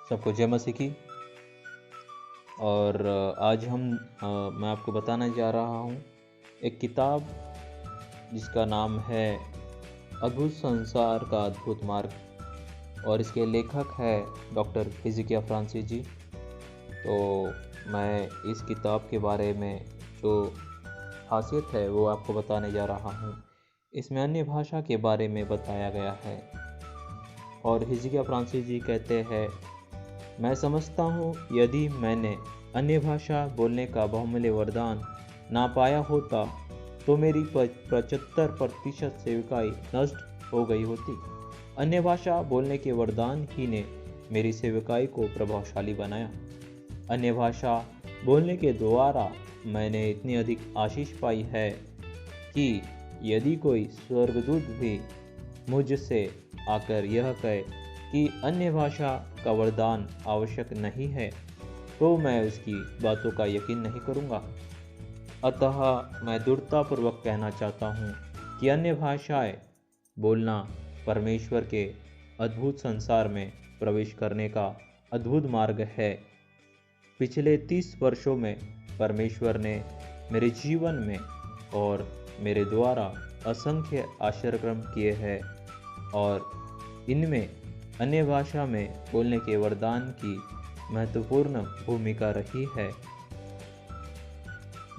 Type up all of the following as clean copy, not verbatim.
सबको जय मसीह की। और आज मैं आपको बताने जा रहा हूँ एक किताब जिसका नाम है अद्भुत संसार का अद्भुत मार्ग, और इसके लेखक है डॉक्टर हिजकिय्याह फ्रांसिस जी। तो मैं इस किताब के बारे में जो खासियत है वो आपको बताने जा रहा हूँ। इसमें अन्य भाषा के बारे में बताया गया है और हिजकिय्याह फ्रांसिस जी कहते हैं, मैं समझता हूँ यदि मैंने अन्य भाषा बोलने का बहुमूल्य वरदान ना पाया होता तो मेरी 75% सेविकाई नष्ट हो गई होती। अन्य भाषा बोलने के वरदान ही ने मेरी सेविकाई को प्रभावशाली बनाया। अन्य भाषा बोलने के द्वारा मैंने इतनी अधिक आशीष पाई है कि यदि कोई स्वर्गदूत भी मुझसे आकर यह कहे कि अन्य भाषा का वरदान आवश्यक नहीं है तो मैं उसकी बातों का यकीन नहीं करूँगा। अतः मैं दृढ़तापूर्वक कहना चाहता हूँ कि अन्य भाषाएं बोलना परमेश्वर के अद्भुत संसार में प्रवेश करने का अद्भुत मार्ग है। पिछले 30 वर्षों में परमेश्वर ने मेरे जीवन में और मेरे द्वारा असंख्य आश्चर्यक्रम किए हैं, और इनमें अन्य भाषा में बोलने के वरदान की महत्वपूर्ण भूमिका रही है।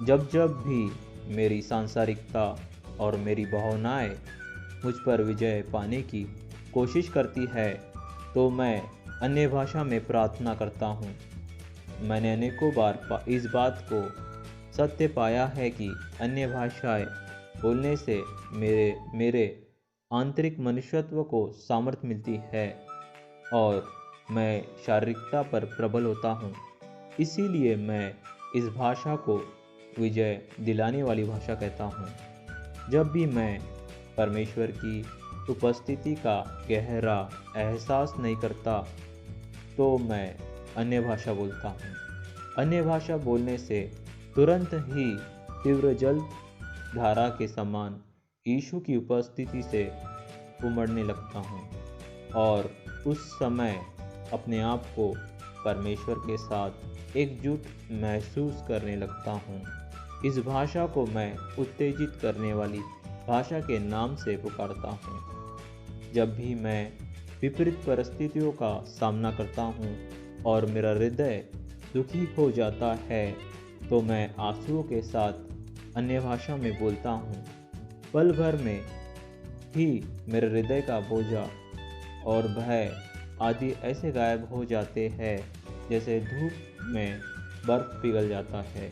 जब जब भी मेरी सांसारिकता और मेरी भावनाएं मुझ पर विजय पाने की कोशिश करती है तो मैं अन्य भाषा में प्रार्थना करता हूँ। मैंने अनेकों बार इस बात को सत्य पाया है कि अन्य भाषाएं बोलने से मेरे आंतरिक मनुष्यत्व को सामर्थ्य मिलती है और मैं शारीरिकता पर प्रबल होता हूँ। इसीलिए मैं इस भाषा को विजय दिलाने वाली भाषा कहता हूँ। जब भी मैं परमेश्वर की उपस्थिति का गहरा एहसास नहीं करता तो मैं अन्य भाषा बोलता हूँ। अन्य भाषा बोलने से तुरंत ही तीव्र जल धारा के समान यीशु की उपस्थिति से उमड़ने लगता हूँ और उस समय अपने आप को परमेश्वर के साथ एकजुट महसूस करने लगता हूँ। इस भाषा को मैं उत्तेजित करने वाली भाषा के नाम से पुकारता हूँ। जब भी मैं विपरीत परिस्थितियों का सामना करता हूँ और मेरा हृदय दुखी हो जाता है तो मैं आंसुओं के साथ अन्य भाषा में बोलता हूँ। पल भर में ही मेरे हृदय का बोझा और भय आदि ऐसे गायब हो जाते हैं जैसे धूप में बर्फ पिघल जाता है।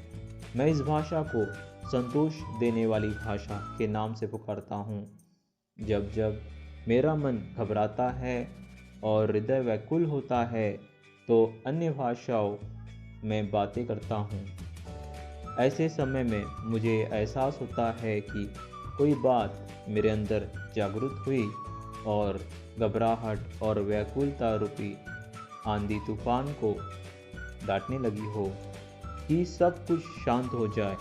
मैं इस भाषा को संतोष देने वाली भाषा के नाम से पुकारता हूँ। जब जब मेरा मन घबराता है और हृदय व्याकुल होता है तो अन्य भाषाओं में बातें करता हूँ। ऐसे समय में मुझे एहसास होता है कि कोई बात मेरे अंदर जागृत हुई और घबराहट और व्याकुलता रूपी आंधी तूफान को डांटने लगी हो कि सब कुछ शांत हो जाए।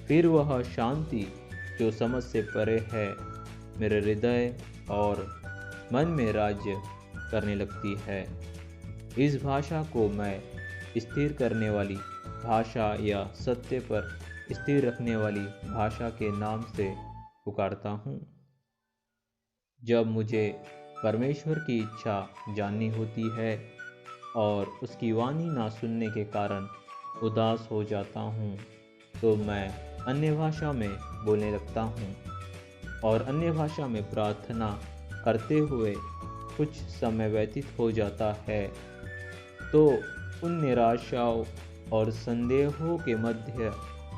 फिर वह शांति जो समझ से परे है मेरे हृदय और मन में राज्य करने लगती है। इस भाषा को मैं स्थिर करने वाली भाषा या सत्य पर स्थिर रखने वाली भाषा के नाम से पुकारता हूँ। जब मुझे परमेश्वर की इच्छा जाननी होती है और उसकी वाणी ना सुनने के कारण उदास हो जाता हूँ तो मैं अन्य भाषा में बोलने लगता हूँ और अन्य भाषा में प्रार्थना करते हुए कुछ समय व्यतीत हो जाता है तो उन निराशाओं और संदेहों के मध्य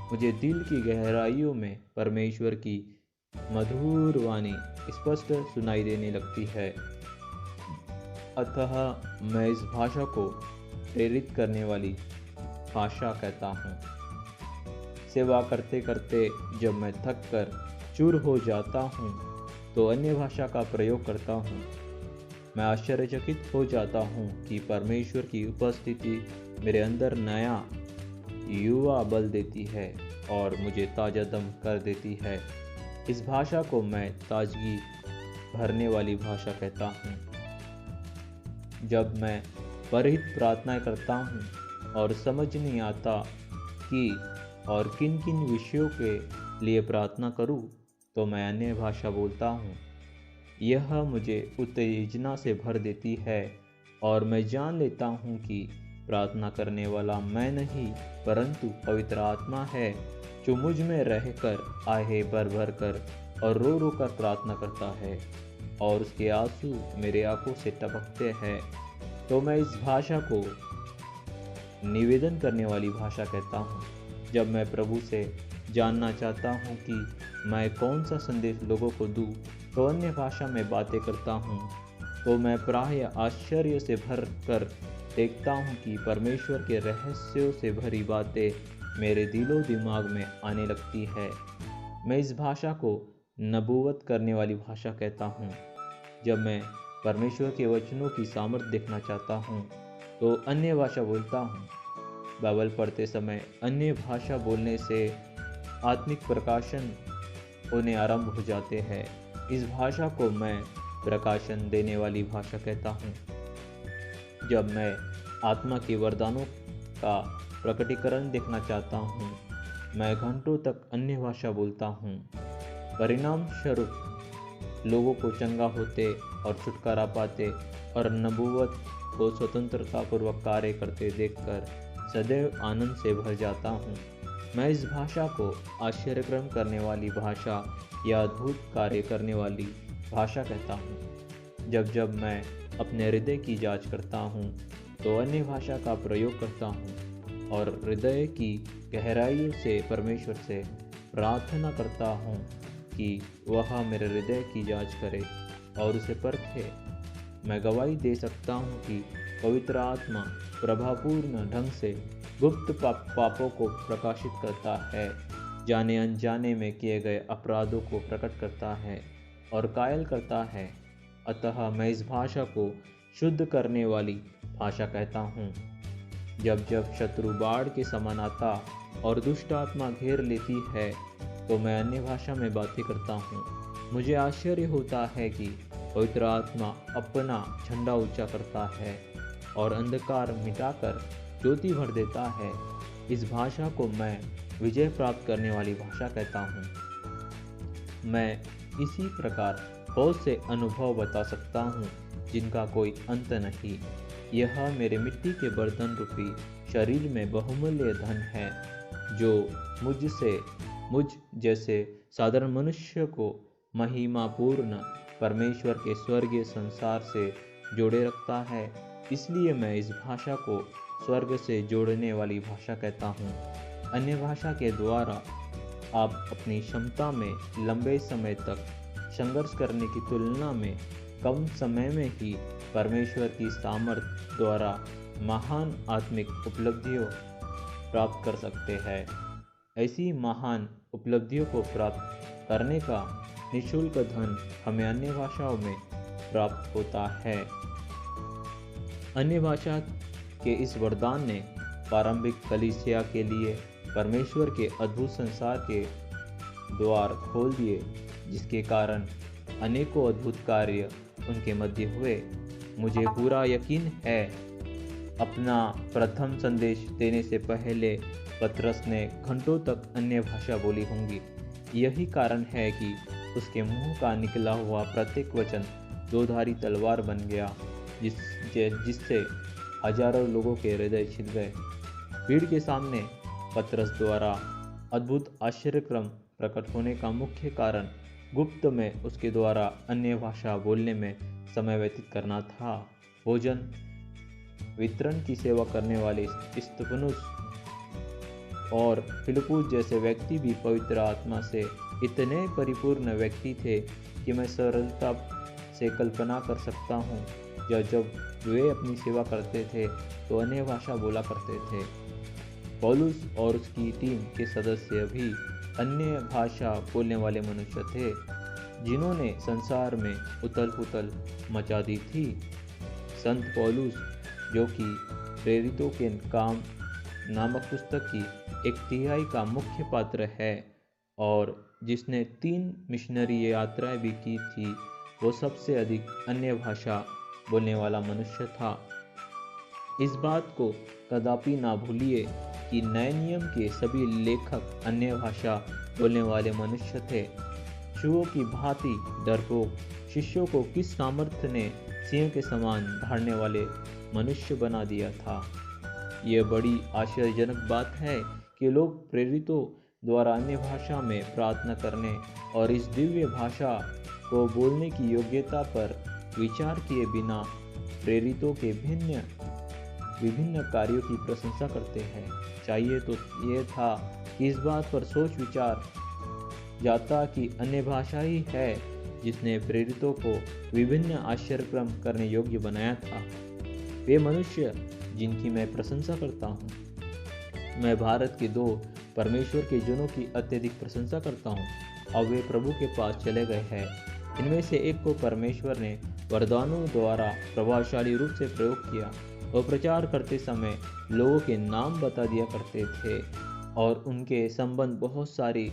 मुझे दिल की गहराइयों में परमेश्वर की मधुर वाणी स्पष्ट सुनाई देने लगती है। अतः मैं इस भाषा को प्रेरित करने वाली भाषा कहता हूँ। सेवा करते करते जब मैं थक कर चूर हो जाता हूँ तो अन्य भाषा का प्रयोग करता हूँ। मैं आश्चर्यचकित हो जाता हूँ कि परमेश्वर की उपस्थिति मेरे अंदर नया युवा बल देती है और मुझे ताजा दम कर देती है। इस भाषा को मैं ताजगी भरने वाली भाषा कहता हूँ। जब मैं परहित प्रार्थनाएं करता हूँ और समझ नहीं आता कि और किन किन विषयों के लिए प्रार्थना करूँ, तो मैं अन्य भाषा बोलता हूँ। यह मुझे उत्तेजना से भर देती है और मैं जान लेता हूँ कि प्रार्थना करने वाला मैं नहीं परंतु पवित्र आत्मा है, जो मुझ में रहकर आहे भर भर कर और रो रो कर प्रार्थना करता है और उसके आंसू मेरे आंखों से टपकते हैं। तो मैं इस भाषा को निवेदन करने वाली भाषा कहता हूँ। जब मैं प्रभु से जानना चाहता हूँ कि मैं कौन सा संदेश लोगों को दूँ, तो अन्य भाषा में बातें करता हूँ। तो मैं प्रायः आश्चर्य से भर कर देखता हूँ कि परमेश्वर के रहस्यों से भरी बातें मेरे दिलो दिमाग में आने लगती है। मैं इस भाषा को नबूवत करने वाली भाषा कहता हूँ। जब मैं परमेश्वर के वचनों की सामर्थ्य देखना चाहता हूँ, तो अन्य भाषा बोलता हूँ। बाइबल पढ़ते समय अन्य भाषा बोलने से आत्मिक प्रकाशन होने आरंभ हो जाते हैं। इस भाषा को मैं प्रकाशन देने वाली भाषा कहता हूँ। जब मैं आत्मा के वरदानों का प्रकटीकरण देखना चाहता हूँ, मैं घंटों तक अन्य भाषा बोलता हूँ। परिणाम स्वरूप लोगों को चंगा होते और छुटकारा पाते और नबूवत को स्वतंत्रतापूर्वक कार्य करते देखकर सदैव आनंद से भर जाता हूँ। मैं इस भाषा को आश्चर्यक्रम करने वाली भाषा या अद्भुत कार्य करने वाली भाषा कहता हूँ। जब जब मैं अपने हृदय की जांच करता हूँ, तो अन्य भाषा का प्रयोग करता हूँ और हृदय की गहराइयों से परमेश्वर से प्रार्थना करता हूँ कि वह मेरे हृदय की जांच करे और उसे परखे। मैं गवाही दे सकता हूँ कि पवित्र आत्मा प्रभावपूर्ण ढंग से गुप्त पापों को प्रकाशित करता है, जाने अनजाने में किए गए अपराधों को प्रकट करता है और कायल करता है। अतः मैं इस भाषा को शुद्ध करने वाली भाषा कहता हूँ। जब जब शत्रु बाढ़ के समान आता और दुष्ट आत्मा घेर लेती है, तो मैं अन्य भाषा में बातें करता हूँ। मुझे आश्चर्य होता है कि पवित्र आत्मा अपना झंडा ऊंचा करता है और अंधकार मिटाकर ज्योति भर देता है। इस भाषा को मैं विजय प्राप्त करने वाली भाषा कहता हूँ। मैं इसी प्रकार बहुत से अनुभव बता सकता हूँ जिनका कोई अंत नहीं। यह मेरे मिट्टी के बर्तन रूपी शरीर में बहुमूल्य धन है, जो मुझ जैसे साधारण मनुष्य को महिमापूर्ण परमेश्वर के स्वर्गीय संसार से जोड़े रखता है। इसलिए मैं इस भाषा को स्वर्ग से जोड़ने वाली भाषा कहता हूँ। अन्य भाषा के द्वारा आप अपनी क्षमता में लंबे समय तक संघर्ष करने की तुलना में कम समय में ही परमेश्वर की सामर्थ्य द्वारा महान आत्मिक उपलब्धियों प्राप्त कर सकते हैं। ऐसी महान उपलब्धियों को प्राप्त करने का निःशुल्क धन हमें अन्य भाषाओं में प्राप्त होता है। अन्य भाषा के इस वरदान ने प्रारंभिक कलीसिया के लिए परमेश्वर के अद्भुत संसार के द्वार खोल दिए, जिसके कारण अनेकों अद्भुत कार्य उनके मध्य हुए। मुझे पूरा यकीन है, अपना प्रथम संदेश देने से पहले पतरस ने घंटों तक अन्य भाषा बोली होंगी। यही कारण है कि उसके मुंह का निकला हुआ प्रत्येक वचन दोधारी तलवार बन गया, जिससे हजारों लोगों के हृदय छिल गए। भीड़ के सामने पतरस द्वारा अद्भुत आश्चर्यक्रम प्रकट होने का मुख्य कारण गुप्त में उसके द्वारा अन्य भाषा बोलने में समय व्यतीत करना था। भोजन वितरण की सेवा करने वाले स्तिफनुस और फिलिप्पुस जैसे व्यक्ति भी पवित्र आत्मा से इतने परिपूर्ण व्यक्ति थे कि मैं सरलता से कल्पना कर सकता हूँ, जब वे अपनी सेवा करते थे तो अन्य भाषा बोला करते थे। पौलुस और उसकी टीम के सदस्य भी अन्य भाषा बोलने वाले मनुष्य थे, जिन्होंने संसार में उथल पुथल मचा दी थी। संत पौलुस, जो कि प्रेरितों के काम नामक पुस्तक की 1/3 का मुख्य पात्र है और जिसने 3 मिशनरी यात्राएं भी की थी, वो सबसे अधिक अन्य भाषा बोलने वाला मनुष्य था। इस बात को कदापि ना भूलिए कि नए नियम के सभी लेखक अन्य भाषा बोलने वाले मनुष्य थे। शुओं की भांति डरपोक शिष्यों को किस सामर्थ्य ने सिंह के समान दहाड़ने वाले मनुष्य बना दिया था। यह बड़ी आश्चर्यजनक बात है कि लोग प्रेरितों द्वारा अन्य भाषा में प्रार्थना करने और इस दिव्य भाषा को बोलने की योग्यता पर विचार किए बिना प्रेरितों के विभिन्न कार्यों की प्रशंसा करते हैं। चाहिए तो यह था कि इस बात पर सोच विचार जाता कि अन्य भाषा ही है जिसने प्रेरितों को विभिन्न आश्चर्यक्रम करने योग्य बनाया था। वे मनुष्य जिनकी मैं प्रशंसा करता हूँ। मैं भारत के 2 परमेश्वर के जनों की अत्यधिक प्रशंसा करता हूँ। अब वे प्रभु के पास चले गए हैं। इनमें से एक को परमेश्वर ने वरदानों द्वारा प्रभावशाली रूप से प्रयोग किया और प्रचार करते समय लोगों के नाम बता दिया करते थे और उनके संबंध बहुत सारी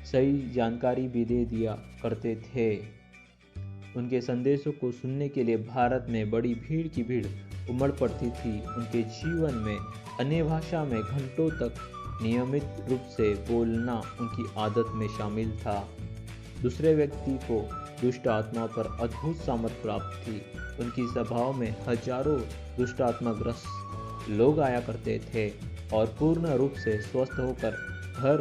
सही जानकारी भी दे दिया करते थे। उनके संदेशों को सुनने के लिए भारत में बड़ी भीड़ की भीड़ उमड़ पड़ती थी। उनके जीवन में अन्य भाषा में घंटों तक नियमित रूप से बोलना उनकी आदत में शामिल था। दूसरे व्यक्ति को दुष्ट आत्मा पर अद्भुत सामर्थ्य प्राप्त थी। उनकी सभाओं में हजारों दुष्ट आत्माग्रस्त लोग आया करते थे और पूर्ण रूप से स्वस्थ होकर घर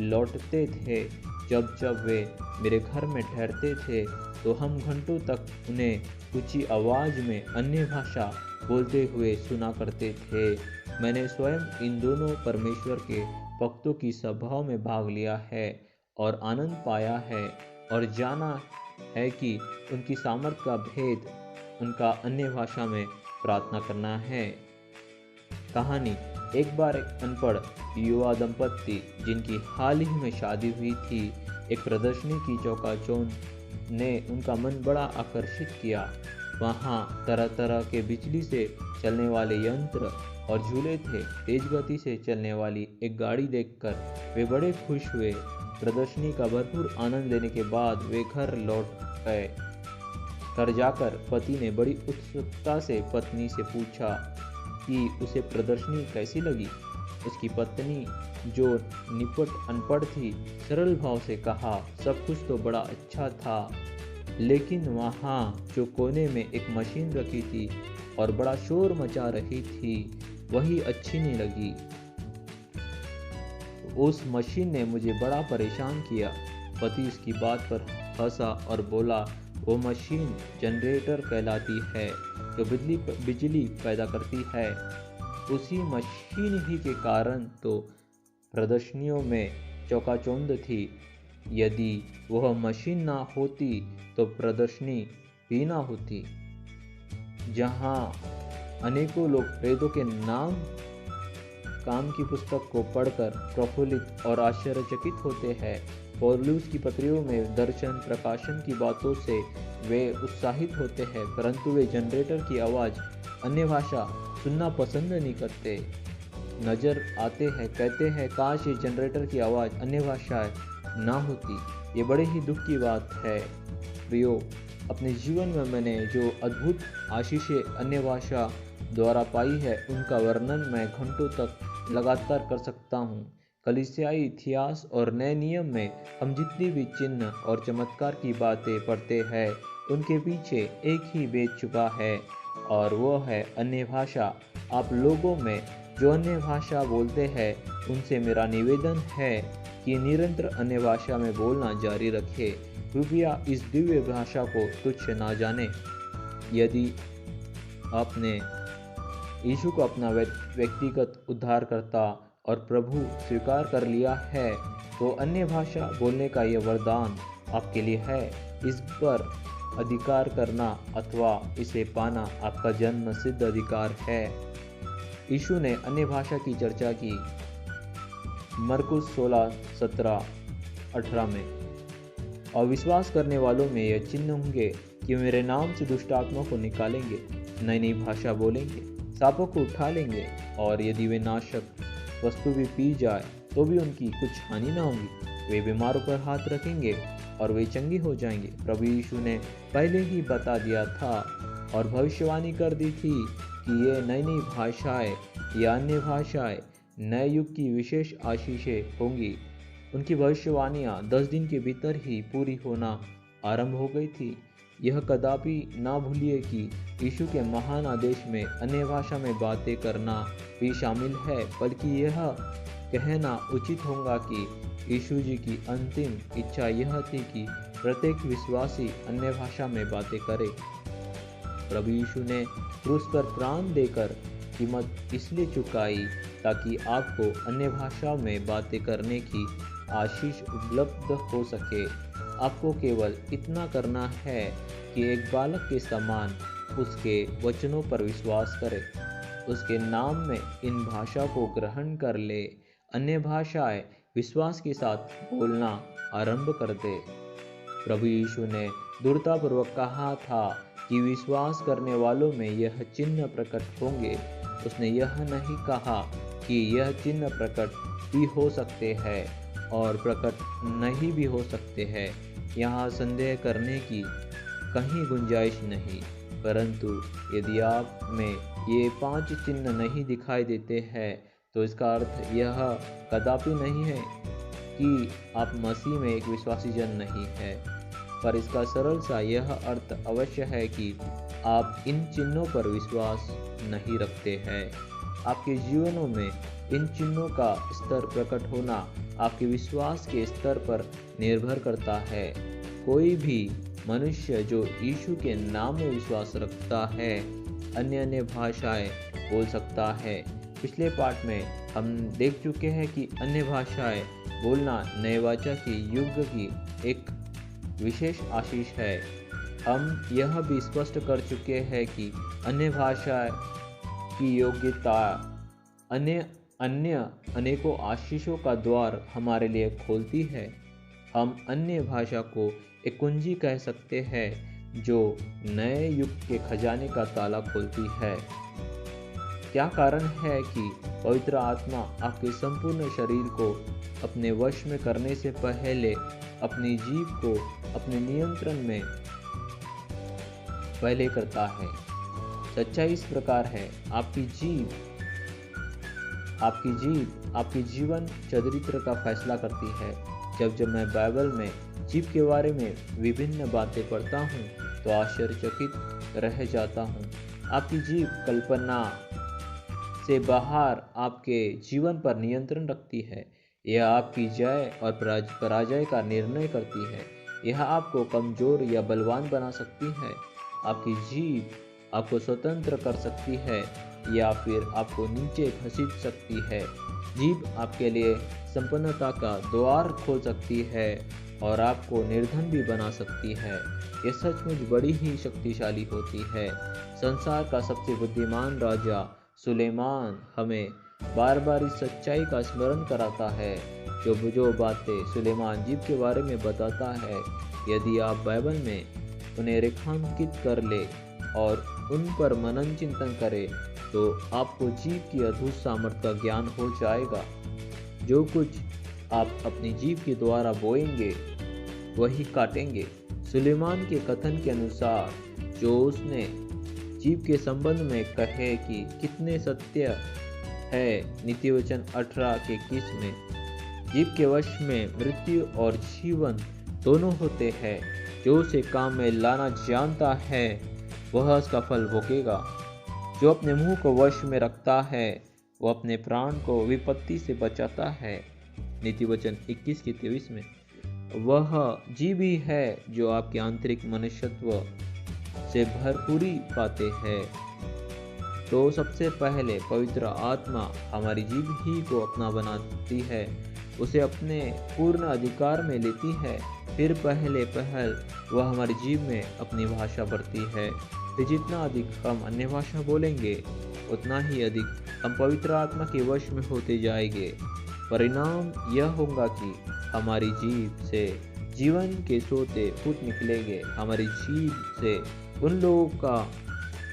लौटते थे। जब जब वे मेरे घर में ठहरते थे तो हम घंटों तक उन्हें ऊंची आवाज में अन्य भाषा बोलते हुए सुना करते थे। मैंने स्वयं इन दोनों परमेश्वर के भक्तों की सभाओं में भाग लिया है और आनंद पाया है और जाना है कि उनकी सामर्थ्य का भेद उनका अन्य भाषा में प्रार्थना करना है। कहानी। एक बार एक अनपढ़ युवा दंपत्ति जिनकी हाल ही में शादी हुई थी, एक प्रदर्शनी की चौकाचौंध ने उनका मन बड़ा आकर्षित किया। वहाँ तरह तरह के बिजली से चलने वाले यंत्र और झूले थे। तेज गति से चलने वाली एक गाड़ी देखकर वे बड़े खुश हुए। प्रदर्शनी का भरपूर आनंद लेने के बाद वे घर लौट गए। घर जाकर पति ने बड़ी उत्सुकता से पत्नी से पूछा कि उसे प्रदर्शनी कैसी लगी। उसकी पत्नी, जो निपट अनपढ़ थी, सरल भाव से कहा, सब कुछ तो बड़ा अच्छा था, लेकिन वहाँ जो कोने में एक मशीन रखी थी और बड़ा शोर मचा रही थी, वही अच्छी नहीं लगी। उस मशीन ने मुझे बड़ा परेशान किया। पति उसकी बात पर हंसा और बोला, वो मशीन जनरेटर कहलाती है जो बिजली पैदा करती है। उसी मशीन ही के कारण तो प्रदर्शनियों में चौकाचौंध थी। यदि वह मशीन ना होती तो प्रदर्शनी भी ना होती। जहाँ अनेकों लोग वेदों के नाम काम की पुस्तक को पढ़कर प्रफुल्लित और आश्चर्यचकित होते हैं, पौलुस की पत्रियों में दर्शन प्रकाशन की बातों से वे उत्साहित होते हैं, परंतु वे जनरेटर की आवाज़ अन्य भाषा सुनना पसंद नहीं करते। नजर आते हैं, कहते हैं काश ये जनरेटर की आवाज़ अन्य भाषा ना होती। ये बड़े ही दुख की बात है। प्रियो, अपने जीवन में मैंने जो अद्भुत आशीषें अन्य भाषा द्वारा पाई है, उनका वर्णन मैं घंटों तक लगातार कर सकता हूँ। कलीसियाई इतिहास और नए नियम में हम जितनी भी चिन्ह और चमत्कार की बातें पढ़ते हैं, उनके पीछे एक ही भेद छुपा है और वो है अन्य भाषा। आप लोगों में जो अन्य भाषा बोलते हैं, उनसे मेरा निवेदन है कि निरंतर अन्य भाषा में बोलना जारी रखें। कृपया इस दिव्य भाषा को तुच्छ ना जाने। यदि आपने यीशु को अपना व्यक्तिगत उद्धारकर्ता और प्रभु स्वीकार कर लिया है, तो अन्य भाषा बोलने का यह वरदान आपके लिए है। इस पर अधिकार करना अथवा इसे पाना आपका जन्म सिद्ध अधिकार है। यीशु ने अन्य भाषा की चर्चा की मरकुस 16:17-18 में। और विश्वास करने वालों में यह चिन्ह होंगे कि मेरे नाम से दुष्ट आत्मा को निकालेंगे, नई नई भाषा बोलेंगे, सांपों को उठा लेंगे, और यदि वे नाशक वस्तु भी पी जाए तो भी उनकी कुछ हानि ना होगी। वे बीमारों पर हाथ रखेंगे और वे चंगे हो जाएंगे। प्रभु यीशु ने पहले ही बता दिया था और भविष्यवाणी कर दी थी कि ये नई नई भाषाएं या अन्य भाषाएं नए युग की विशेष आशीषें होंगी। उनकी भविष्यवाणियाँ 10 दिन के भीतर ही पूरी होना आरंभ हो गई थी। यह कदापि ना भूलिए कि यीशु के महान आदेश में अन्य भाषा में बातें करना भी शामिल है, बल्कि यह कहना उचित होगा कि यीशु जी की अंतिम इच्छा यह थी कि प्रत्येक विश्वासी अन्य भाषा में बातें करे। प्रभु यीशु ने क्रूस पर प्राण देकर कीमत इसलिए चुकाई ताकि आपको अन्य भाषा में बातें करने की आशीष उपलब्ध हो सके। आपको केवल इतना करना है कि एक बालक के समान उसके वचनों पर विश्वास करे, उसके नाम में इन भाषा को ग्रहण कर ले। अन्य भाषाएं विश्वास के साथ बोलना आरंभ कर दे। प्रभु यीशु ने दृढ़तापूर्वक कहा था कि विश्वास करने वालों में यह चिन्ह प्रकट होंगे। उसने यह नहीं कहा कि यह चिन्ह प्रकट भी हो सकते हैं और प्रकट नहीं भी हो सकते हैं। यहाँ संदेह करने की कहीं गुंजाइश नहीं, परंतु यदि आप में ये 5 चिन्ह नहीं दिखाई देते हैं तो इसका अर्थ यह कदापि नहीं है कि आप मसीह में एक विश्वासी जन नहीं है, पर इसका सरल सा यह अर्थ अवश्य है कि आप इन चिन्हों पर विश्वास नहीं रखते हैं। आपके जीवनों में इन चिन्हों का स्तर प्रकट होना आपके विश्वास के स्तर पर निर्भर करता है। कोई भी मनुष्य जो यीशु के नाम में विश्वास रखता है अन्य भाषाएं बोल सकता है। पिछले पाठ में हम देख चुके हैं कि अन्य भाषाएं बोलना नए वाचा के युग की एक विशेष आशीष है। हम यह भी स्पष्ट कर चुके हैं कि अन्य भाषा की योग्यता अनेकों आशीषों का द्वार हमारे लिए खोलती है। हम अन्य भाषा को एक कुंजी कह सकते हैं जो नए युग के खजाने का ताला खोलती है। क्या कारण है कि पवित्र आत्मा आपके संपूर्ण शरीर को अपने वश में करने से पहले अपनी जीभ को अपने नियंत्रण में पहले करता है? सच्चाई इस प्रकार है, आपकी जीवन चरित्र का फैसला करती है। जब मैं बाइबल में जीभ के बारे में विभिन्न बातें पढ़ता हूँ तो आश्चर्यचकित रह जाता हूँ। आपकी जीभ कल्पना से बाहर आपके जीवन पर नियंत्रण रखती है। यह आपकी जय और पराजय का निर्णय करती है। यह आपको कमजोर या बलवान बना सकती है। आपकी जीभ आपको स्वतंत्र कर सकती है या फिर आपको नीचे घसीट सकती है। जीभ आपके लिए संपन्नता का द्वार खोल सकती है और आपको निर्धन भी बना सकती है। यह सचमुच बड़ी ही शक्तिशाली होती है। संसार का सबसे बुद्धिमान राजा सुलेमान हमें बार बार इस सच्चाई का स्मरण कराता है। जो बातें सुलेमान जीभ के बारे में बताता है, यदि आप बाइबल में उन्हें रेखांकित कर ले और उन पर मनन चिंतन करें तो आपको जीभ की अद्भुत सामर्थ्य का ज्ञान हो जाएगा। जो कुछ आप अपनी जीभ के द्वारा बोएंगे वही काटेंगे। सुलेमान के कथन के अनुसार जो उसने जीभ के संबंध में कहे कि कितने सत्य है, नीतिवचन 18:21 में जीभ के वश में मृत्यु और जीवन दोनों होते हैं। जो उसे काम में लाना जानता है वह उसका फल भोगेगा। जो अपने मुंह को वश में रखता है वो अपने प्राण को विपत्ति से बचाता है। नीतिवचन 21:23 में वह जीभ ही है जो आपके आंतरिक मनुष्यत्व से भरपूरी पाते हैं। तो सबसे पहले पवित्र आत्मा हमारी जीभ ही को अपना बनाती है, उसे अपने पूर्ण अधिकार में लेती है। फिर पहल वह हमारी जीभ में अपनी भाषा भरती है। फिर जितना अधिक हम अन्य भाषा बोलेंगे उतना ही अधिक हम पवित्र आत्मा के वश में होते जाएंगे। परिणाम यह होगा कि हमारी जीभ से जीवन के सोते फूट निकलेंगे। हमारी जीभ से उन लोगों का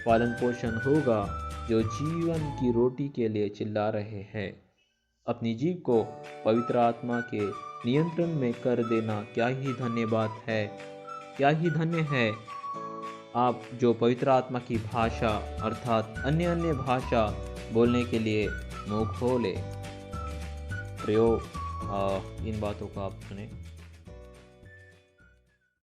पालन पोषण होगा जो जीवन की रोटी के लिए चिल्ला रहे हैं। अपनी जीभ को पवित्र आत्मा के नियंत्रण में कर देना क्या ही धन्य बात है, क्या ही धन्य है। आप जो पवित्र आत्मा की भाषा अर्थात अन्य अन्य भाषा बोलने के लिए मुंह खोले। प्रयोग इन बातों को आप सुने।